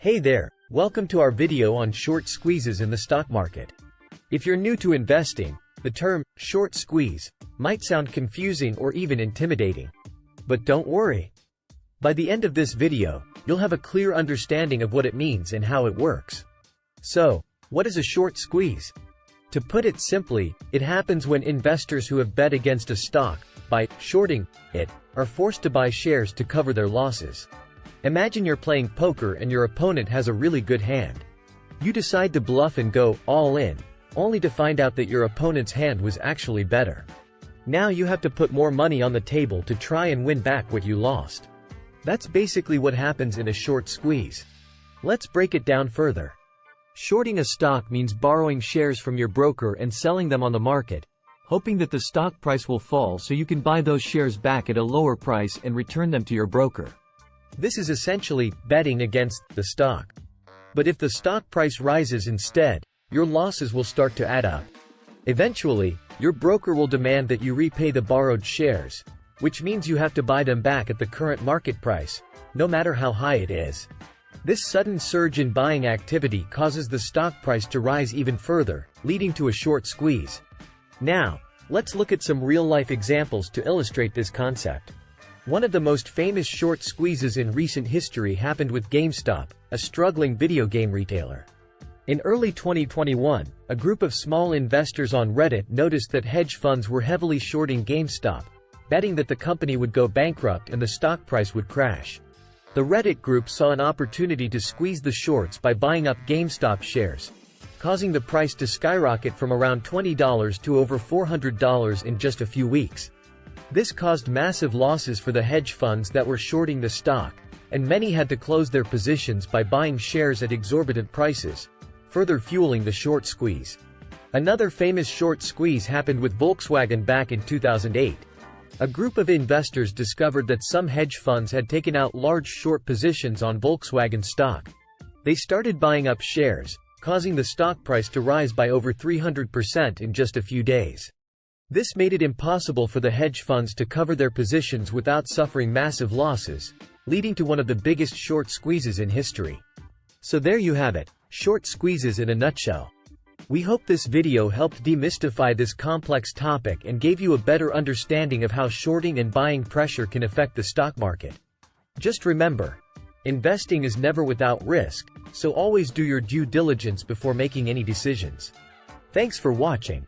Hey there, welcome to our video on short squeezes in the stock market. If you're new to investing, the term short squeeze might sound confusing or even intimidating. But don't worry. By the end of this video, you'll have a clear understanding of what it means and how it works. So, what is a short squeeze? To put it simply, it happens when investors who have bet against a stock, by shorting it, are forced to buy shares to cover their losses. Imagine you're playing poker and your opponent has a really good hand. You decide to bluff and go all in, only to find out that your opponent's hand was actually better. Now you have to put more money on the table to try and win back what you lost. That's basically what happens in a short squeeze. Let's break it down further. Shorting a stock means borrowing shares from your broker and selling them on the market, hoping that the stock price will fall so you can buy those shares back at a lower price and return them to your broker. This is essentially betting against the stock. But if the stock price rises instead, your losses will start to add up. Eventually, your broker will demand that you repay the borrowed shares, which means you have to buy them back at the current market price, no matter how high it is. This sudden surge in buying activity causes the stock price to rise even further, leading to a short squeeze. Now, let's look at some real-life examples to illustrate this concept. One of the most famous short squeezes in recent history happened with GameStop, a struggling video game retailer. In early 2021, a group of small investors on Reddit noticed that hedge funds were heavily shorting GameStop, betting that the company would go bankrupt and the stock price would crash. The Reddit group saw an opportunity to squeeze the shorts by buying up GameStop shares, causing the price to skyrocket from around $20 to over $400 in just a few weeks. This caused massive losses for the hedge funds that were shorting the stock, and many had to close their positions by buying shares at exorbitant prices, further fueling the short squeeze. Another famous short squeeze happened with Volkswagen back in 2008. A group of investors discovered that some hedge funds had taken out large short positions on Volkswagen stock. They started buying up shares, causing the stock price to rise by over 300% in just a few days. This made it impossible for the hedge funds to cover their positions without suffering massive losses, leading to one of the biggest short squeezes in history. So there you have it, short squeezes in a nutshell. We hope this video helped demystify this complex topic and gave you a better understanding of how shorting and buying pressure can affect the stock market. Just remember, investing is never without risk, so always do your due diligence before making any decisions. Thanks for watching.